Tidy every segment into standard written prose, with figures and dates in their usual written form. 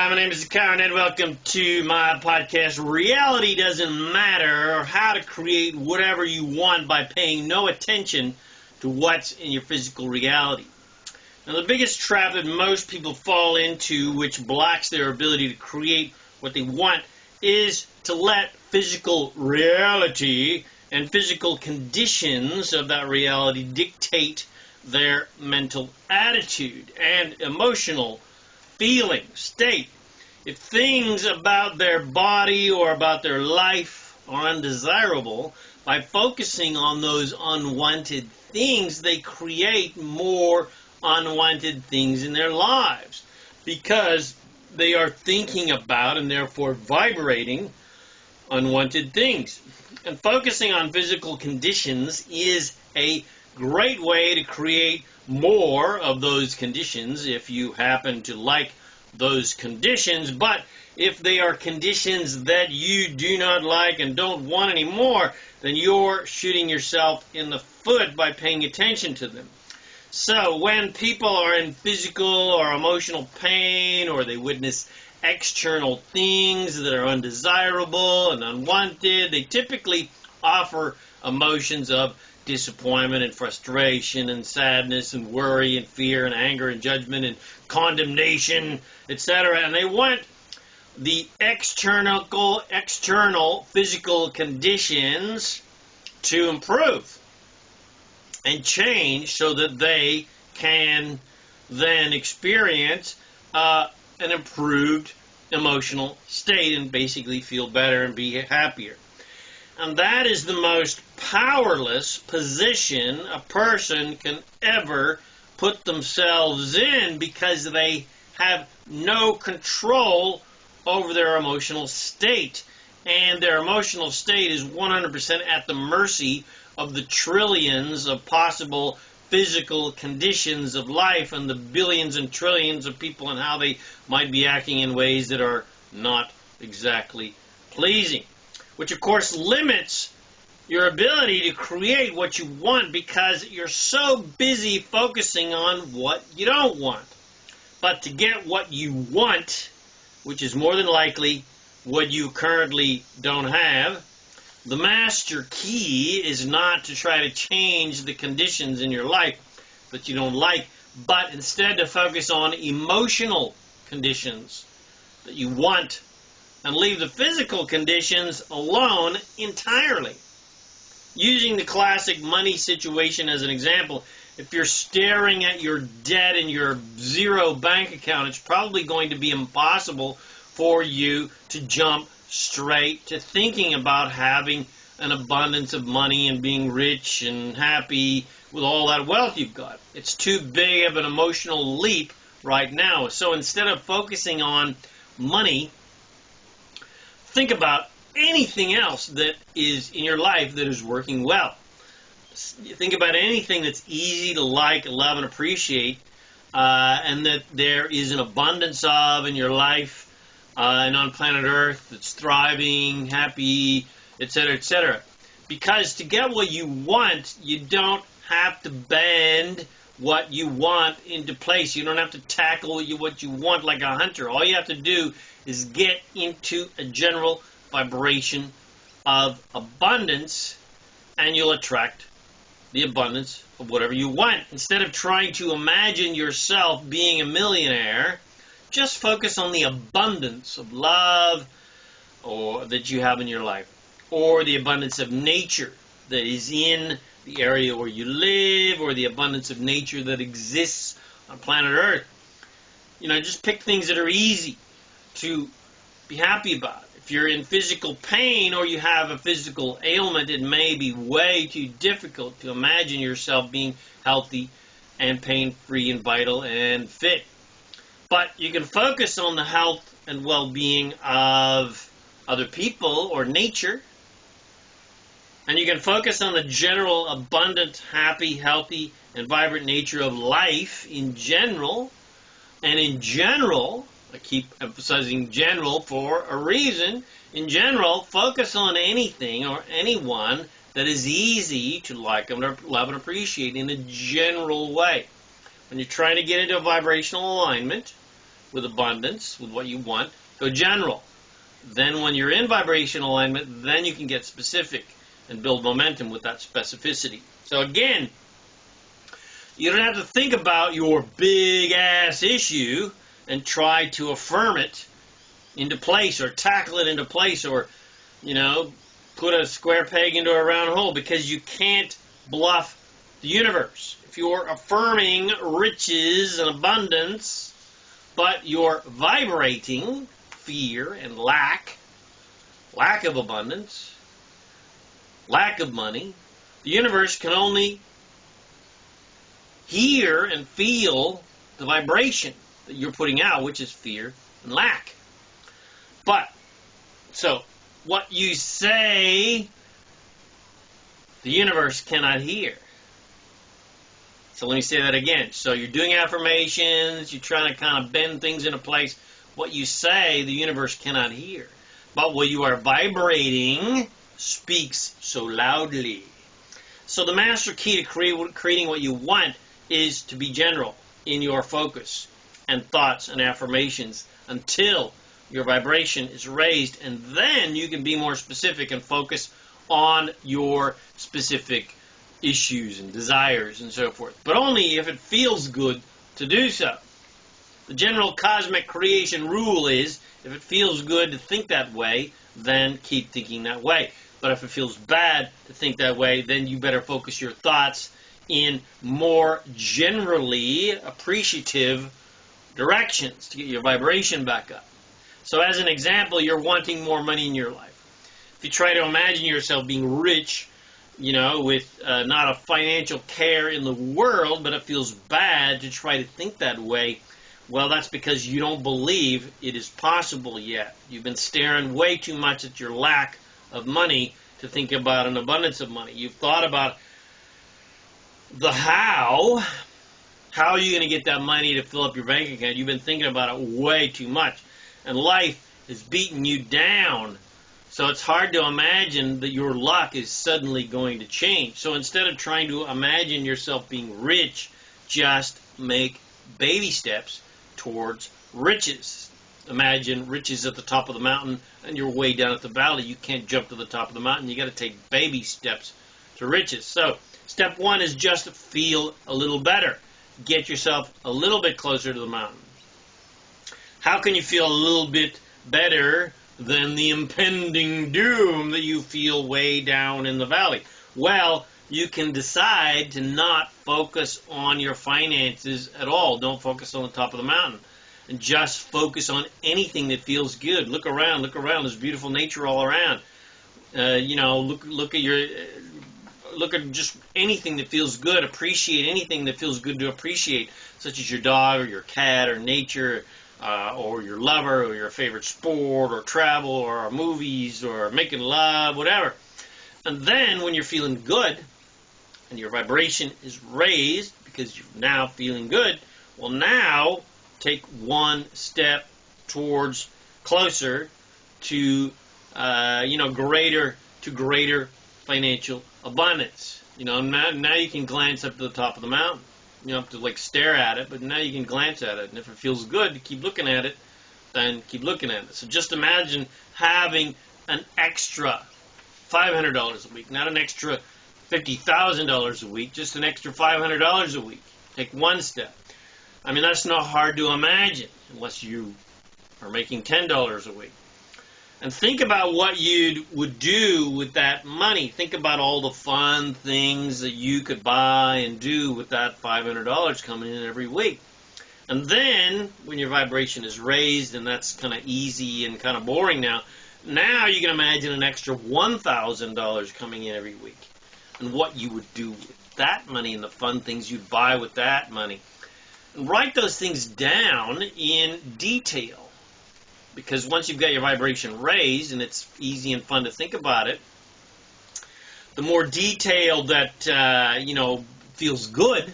Hi, my name is ZaKaiRan and welcome to my podcast, Reality Doesn't Matter, or how to create whatever you want by paying no attention to what's in your physical reality. Now, the biggest trap that most people fall into, which blocks their ability to create what they want, is to let physical reality and physical conditions of that reality dictate their mental attitude and emotional feeling, state. If things about their body or about their life are undesirable, by focusing on those unwanted things, they create more unwanted things in their lives because they are thinking about and therefore vibrating unwanted things. And focusing on physical conditions is a great way to create more of those conditions if you happen to like those conditions. But if they are conditions that you do not like and don't want anymore, then you're shooting yourself in the foot by paying attention to them. So when people are in physical or emotional pain, or they witness external things that are undesirable and unwanted, they typically offer emotions of disappointment and frustration and sadness and worry and fear and anger and judgment and condemnation, etc. And they want the external physical conditions to improve and change so that they can then experience an improved emotional state and basically feel better and be happier. And that is the most powerless position a person can ever put themselves in, because they have no control over their emotional state. And their emotional state is 100% at the mercy of the trillions of possible physical conditions of life and the billions and trillions of people and how they might be acting in ways that are not exactly pleasing. Which, of course, limits your ability to create what you want because you're so busy focusing on what you don't want. But to get what you want, which is more than likely what you currently don't have, the master key is not to try to change the conditions in your life that you don't like, but instead to focus on emotional conditions that you want and leave the physical conditions alone entirely. Using the classic money situation as an example, if you're staring at your debt and your zero bank account, it's probably going to be impossible for you to jump straight to thinking about having an abundance of money and being rich and happy with all that wealth you've got. It's too big of an emotional leap right now. So instead of focusing on money, think about anything else that is in your life that is working well. Think about anything that's easy to like, love, and appreciate, and that there is an abundance of in your life and on planet Earth that's thriving, happy, etc., etc. Because to get what you want, you don't have to bend what you want into place. You don't have to tackle what you want like a hunter. All you have to do is get into a general vibration of abundance, and you'll attract the abundance of whatever you want. Instead of trying to imagine yourself being a millionaire, just focus on the abundance of love or that you have in your life, or the abundance of nature that is in the area where you live, or the abundance of nature that exists on planet Earth. Just pick things that are easy to be happy about. If you're in physical pain or you have a physical ailment, it may be way too difficult to imagine yourself being healthy and pain-free and vital and fit. But you can focus on the health and well-being of other people or nature. And you can focus on the general abundant, happy, healthy, and vibrant nature of life in general. And in general, I keep emphasizing general for a reason. In general, focus on anything or anyone that is easy to like and love and appreciate in a general way. When you're trying to get into a vibrational alignment, with abundance, with what you want, go general. Then when you're in vibrational alignment, then you can get specific and build momentum with that specificity. So again, you don't have to think about your big-ass issue and try to affirm it into place or tackle it into place or, put a square peg into a round hole, because you can't bluff the universe. If you're affirming riches and abundance, but you're vibrating fear and lack of abundance, lack of money, the universe can only hear and feel the vibration that you're putting out, which is fear and lack. So what you say, the universe cannot hear. So let me say that again. So you're doing affirmations, you're trying to kind of bend things into place. What you say, the universe cannot hear. But what you are vibrating speaks so loudly. So the master key to creating what you want is to be general in your focus and thoughts and affirmations until your vibration is raised, and then you can be more specific and focus on your specific issues and desires and so forth. But only if it feels good to do so. The general cosmic creation rule is, if it feels good to think that way, then keep thinking that way. But if it feels bad to think that way, then you better focus your thoughts in more generally appreciative directions to get your vibration back up. So as an example, you're wanting more money in your life. If you try to imagine yourself being rich, with not a financial care in the world, but it feels bad to try to think that way, well, that's because you don't believe it is possible yet. You've been staring way too much at your lack of money to think about an abundance of money. You've thought about the how are you going to get that money to fill up your bank account? You've been thinking about it way too much. And life is beating you down. So it's hard to imagine that your luck is suddenly going to change. So instead of trying to imagine yourself being rich, just make baby steps towards riches. Imagine riches at the top of the mountain and you're way down at the valley. You can't jump to the top of the mountain. You got to take baby steps to riches. So step one is just feel a little better. Get yourself a little bit closer to the mountain. How can you feel a little bit better than the impending doom that you feel way down in the valley? Well, you can decide to not focus on your finances at all. Don't focus on the top of the mountain. And just focus on anything that feels good. Look around. There's beautiful nature all around. Look at just anything that feels good. Appreciate anything that feels good to appreciate, such as your dog or your cat or nature, or your lover, or your favorite sport, or travel, or movies, or making love, whatever. And then when you're feeling good, and your vibration is raised because you're now feeling good, well, now take one step closer to, greater financial abundance. Now you can glance up to the top of the mountain. You don't have to stare at it, but now you can glance at it. And if it feels good to keep looking at it, then keep looking at it. So just imagine having an extra $500 a week, not an extra $50,000 a week, just an extra $500 a week. Take one step. I mean, that's not hard to imagine unless you are making $10 a week. And think about what you would do with that money. Think about all the fun things that you could buy and do with that $500 coming in every week. And then, when your vibration is raised, and that's kind of easy and kind of boring now you can imagine an extra $1,000 coming in every week. And what you would do with that money and the fun things you'd buy with that money. And write those things down in detail. Because once you've got your vibration raised and it's easy and fun to think about it, the more detailed that, feels good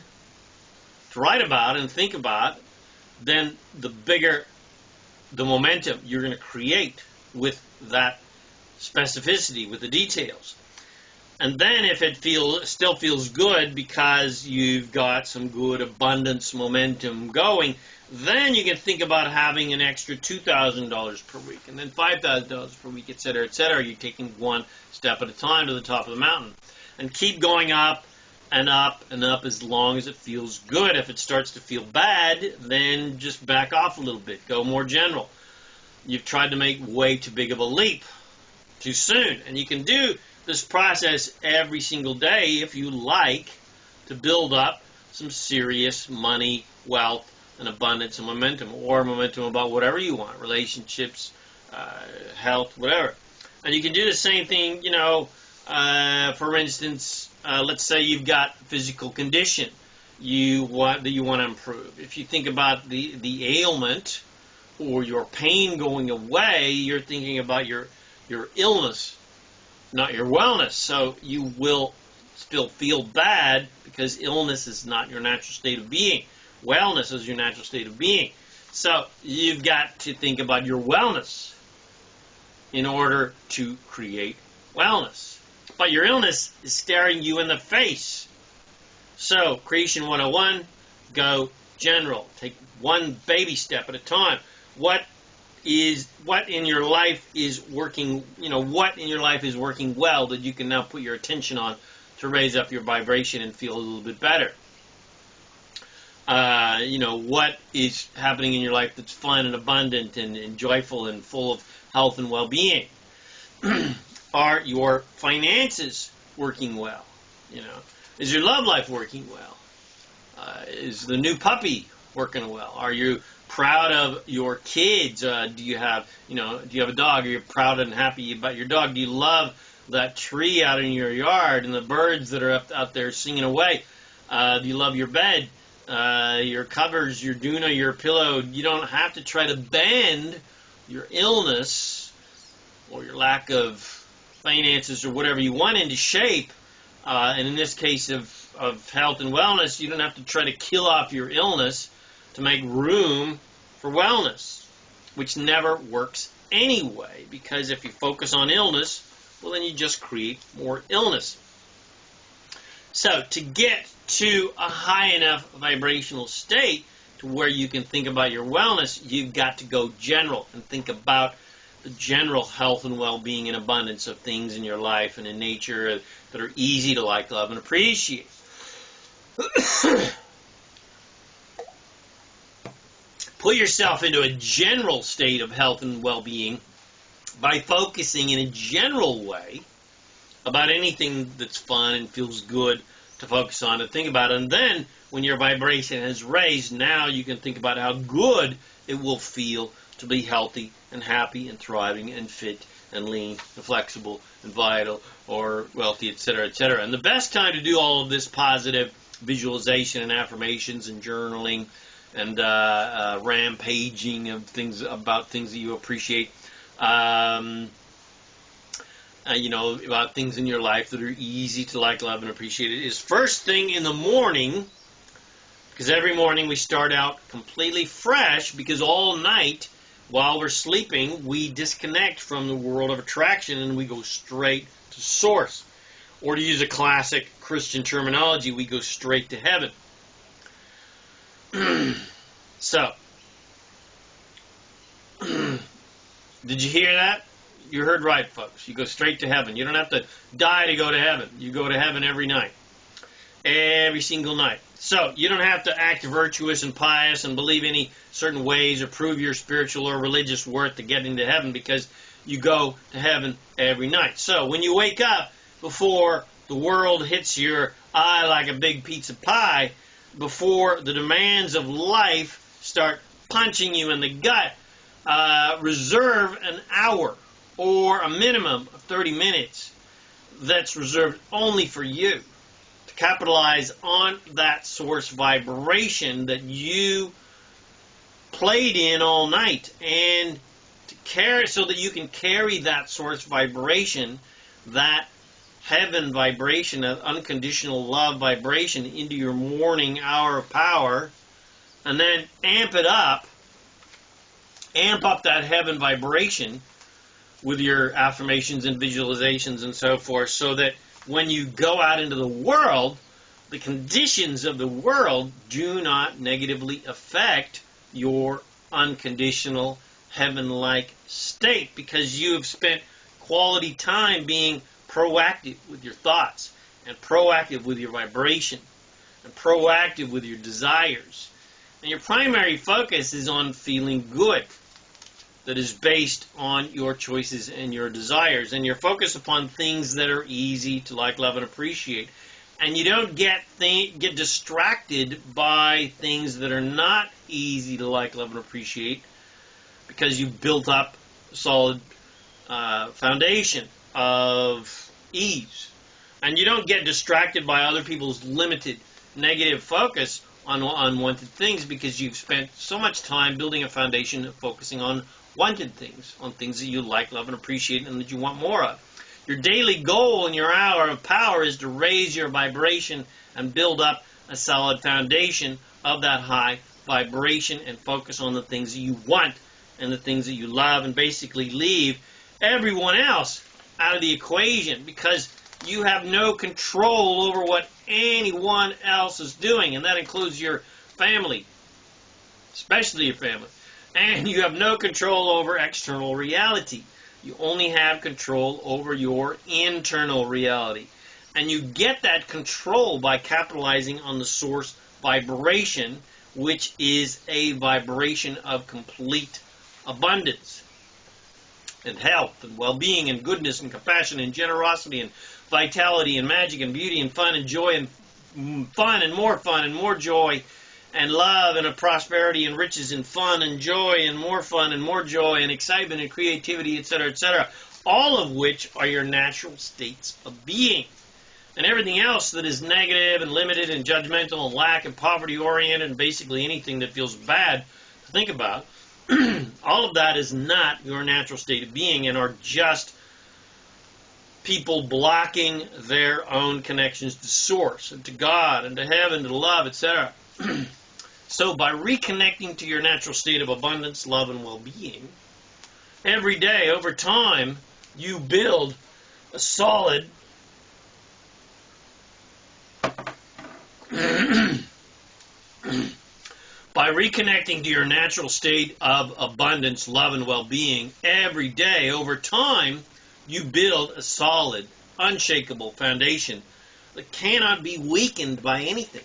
to write about and think about, then the bigger the momentum you're going to create with that specificity, with the details. And then if it still feels good because you've got some good abundance momentum going, Then you can think about having an extra $2,000 per week, and then $5,000 per week, etc., etc. You're taking one step at a time to the top of the mountain. And keep going up and up and up as long as it feels good. If it starts to feel bad, then just back off a little bit. Go more general. You've tried to make way too big of a leap too soon. And you can do this process every single day if you like to build up some serious money, wealth, and abundance and momentum, or momentum about whatever you want, relationships, health, whatever. And you can do the same thing, for instance, let's say you've got physical condition you want to improve. If you think about the ailment or your pain going away, you're thinking about your illness, not your wellness. So you will still feel bad because illness is not your natural state of being. Wellness is your natural state of being. So you've got to think about your wellness in order to create wellness. But your illness is staring you in the face. So, Creation 101, go general. Take one baby step at a time. What in your life is working, what in your life is working well that you can now put your attention on to raise up your vibration and feel a little bit better? What is happening in your life that's fun and abundant and joyful and full of health and well-being? Are your finances working well? Is your love life working well? Is the new puppy working well? Are you proud of your kids? Do you have a dog? Are you proud and happy about your dog? Do you love that tree out in your yard and the birds that are out there singing away? Do you love your bed, your covers, your doona, your pillow? You don't have to try to bend your illness or your lack of finances or whatever you want into shape. And in this case of health and wellness, you don't have to try to kill off your illness to make room for wellness, which never works anyway, because if you focus on illness, well, then you just create more illness. So to get to a high enough vibrational state to where you can think about your wellness, you've got to go general and think about the general health and well-being and abundance of things in your life and in nature that are easy to like, love, and appreciate. Put yourself into a general state of health and well-being by focusing in a general way about anything that's fun and feels good to focus on and think about. And then when your vibration has raised, now you can think about how good it will feel to be healthy and happy and thriving and fit and lean and flexible and vital or wealthy, etc., etc. And the best time to do all of this positive visualization and affirmations and journaling and rampaging of things about things that you appreciate, about things in your life that are easy to like, love, and appreciate, is first thing in the morning, because every morning we start out completely fresh, because all night while we're sleeping, we disconnect from the world of attraction and we go straight to source. Or to use a classic Christian terminology, we go straight to heaven. So, did you hear that? You heard right, folks. You go straight to heaven. You don't have to die to go to heaven. You go to heaven every night. Every single night. So, you don't have to act virtuous and pious and believe any certain ways or prove your spiritual or religious worth to get into heaven, because you go to heaven every night. So, when you wake up, before the world hits your eye like a big pizza pie, before the demands of life start punching you in the gut, reserve an hour or a minimum of 30 minutes that's reserved only for you to capitalize on that source vibration that you played in all night, and to carry, so that you can carry that source vibration, that heaven vibration, that unconditional love vibration, into your morning hour of power, and then amp up that heaven vibration with your affirmations and visualizations and so forth, so that when you go out into the world, the conditions of the world do not negatively affect your unconditional heaven-like state, because you have spent quality time being proactive with your thoughts, and proactive with your vibration, and proactive with your desires. And your primary focus is on feeling good, that is based on your choices and your desires. And you're focused upon things that are easy to like, love, and appreciate. And you don't get distracted by things that are not easy to like, love, and appreciate, because you've built up a solid foundation of ease. And you don't get distracted by other people's limited negative focus on unwanted things, because you've spent so much time building a foundation of focusing on wanted things, on things that you like, love, and appreciate, and that you want more of. Your daily goal in your hour of power is to raise your vibration and build up a solid foundation of that high vibration, and focus on the things that you want and the things that you love, and basically leave everyone else out of the equation, because you have no control over what anyone else is doing, and that includes your family, especially your family. And you have no control over external reality. You only have control over your internal reality. And you get that control by capitalizing on the source vibration, which is a vibration of complete abundance and health and well-being and goodness and compassion and generosity and vitality and magic and beauty and fun and joy and fun and more joy and love and a prosperity and riches and fun and joy and more joy and excitement and creativity, etc., etc., all of which are your natural states of being. And everything else that is negative and limited and judgmental and lack and poverty-oriented and basically anything that feels bad to think about, all of that is not your natural state of being, and are just people blocking their own connections to Source and to God and to heaven, to love, etc. So by reconnecting to your natural state of abundance, love, and well-being, every day, over time, you build a solid by reconnecting to your natural state of abundance, love, and well-being, every day, over time, you build a solid, unshakable foundation that cannot be weakened by anything.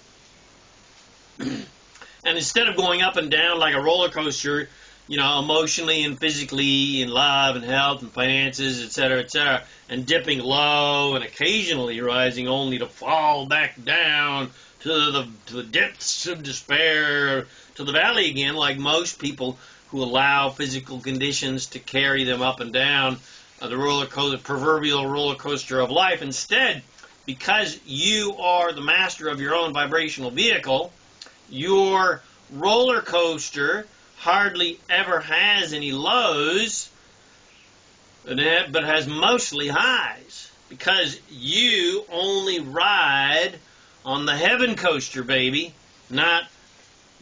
And instead of going up and down like a roller coaster, emotionally and physically, in love and health and finances, etc., and dipping low and occasionally rising only to fall back down to the depths of despair, to the valley again, like most people who allow physical conditions to carry them up and down the proverbial roller coaster of life. Instead, because you are the master of your own vibrational vehicle, your roller coaster hardly ever has any lows, but has mostly highs, because you only ride on the heaven coaster, baby, not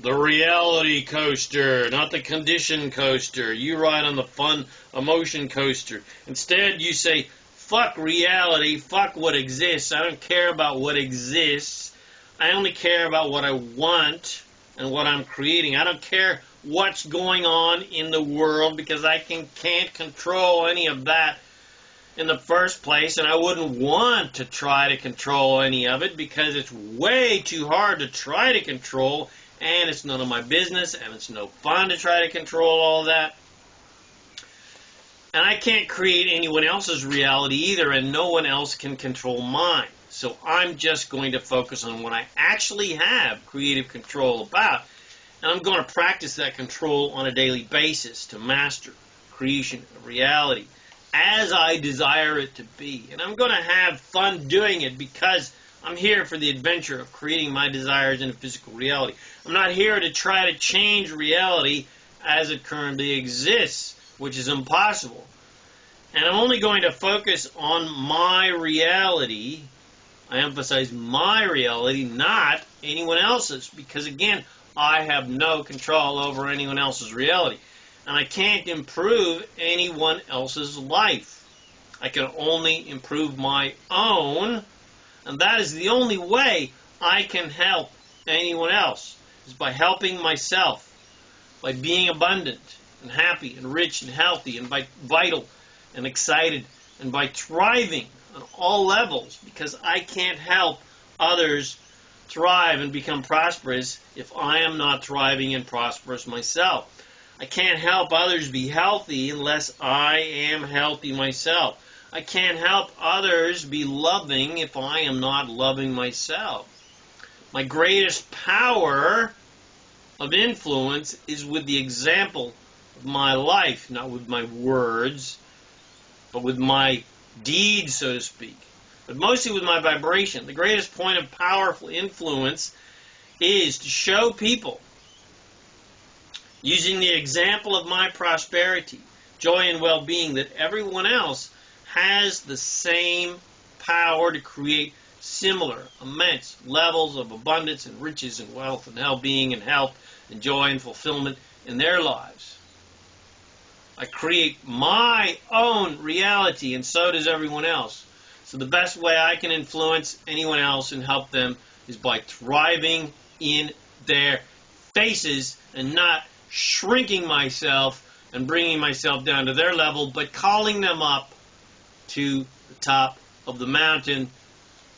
the reality coaster, not the condition coaster. You ride on the fun emotion coaster. Instead, you say, fuck reality, fuck what exists. I don't care about what exists. I only care about what I want and what I'm creating. I don't care what's going on in the world, because I can't control any of that in the first place, and I wouldn't want to try to control any of it, because it's way too hard to try to control, and it's none of my business, and it's no fun to try to control all that. And I can't create anyone else's reality either, and no one else can control mine. So I'm just going to focus on what I actually have creative control about, and I'm going to practice that control on a daily basis to master creation of reality as I desire it to be. And I'm going to have fun doing it, because I'm here for the adventure of creating my desires into physical reality. I'm not here to try to change reality as it currently exists, which is impossible. And I'm only going to focus on my reality. I emphasize my reality, not anyone else's, because again, I have no control over anyone else's reality. And I can't improve anyone else's life. I can only improve my own, and that is the only way I can help anyone else, is by helping myself by being abundant and happy and rich and healthy and by vital and excited and by thriving on all levels, because I can't help others thrive and become prosperous if I am not thriving and prosperous myself. I can't help others be healthy unless I am healthy myself. I can't help others be loving if I am not loving myself. My greatest power of influence is with the example of my life, not with my words, but with my deeds, so to speak, but mostly with my vibration. The greatest point of powerful influence is to show people, using the example of my prosperity, joy, and well-being, that everyone else has the same power to create similar, immense levels of abundance and riches and wealth and well-being and health and joy and fulfillment in their lives. I create my own reality, and so does everyone else. So the best way I can influence anyone else and help them is by thriving in their faces and not shrinking myself and bringing myself down to their level, but calling them up to the top of the mountain,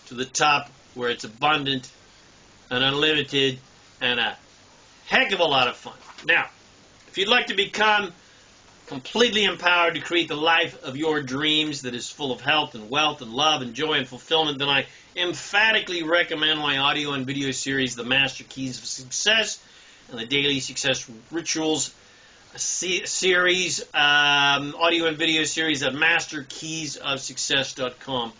to the top where it's abundant and unlimited and a heck of a lot of fun. Now, if you'd like to become completely empowered to create the life of your dreams that is full of health and wealth and love and joy and fulfillment, then I emphatically recommend my audio and video series, The Master Keys of Success, and the Daily Success Rituals series, audio and video series at masterkeysofsuccess.com.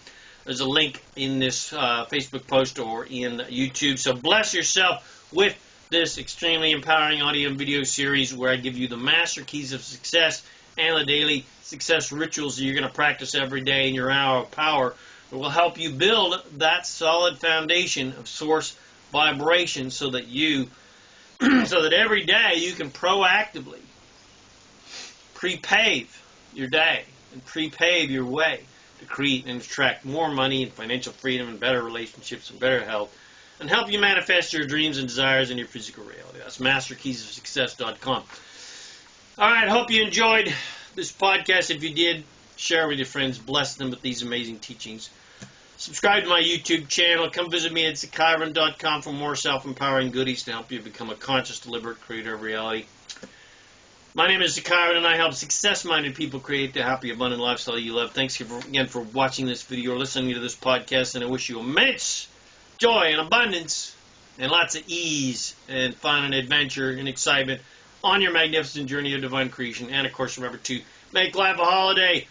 There's a link in this Facebook post or in YouTube. So bless yourself with this extremely empowering audio and video series where I give you the Master Keys of Success and the Daily Success Rituals that you're going to practice every day in your hour of power that will help you build that solid foundation of source vibration so that every day you can proactively prepave your day and prepave your way to create and attract more money and financial freedom and better relationships and better health, and help you manifest your dreams and desires in your physical reality. That's masterkeysofsuccess.com. All right, hope you enjoyed this podcast. If you did, share with your friends. Bless them with these amazing teachings. Subscribe to my YouTube channel. Come visit me at ZaKaiRan.com for more self-empowering goodies to help you become a conscious, deliberate creator of reality. My name is ZaKaiRan, and I help success-minded people create the happy, abundant lifestyle you love. Thanks again for watching this video or listening to this podcast, and I wish you immense joy and abundance and lots of ease and fun and adventure and excitement on your magnificent journey of divine creation. And, of course, remember to make life a holiday.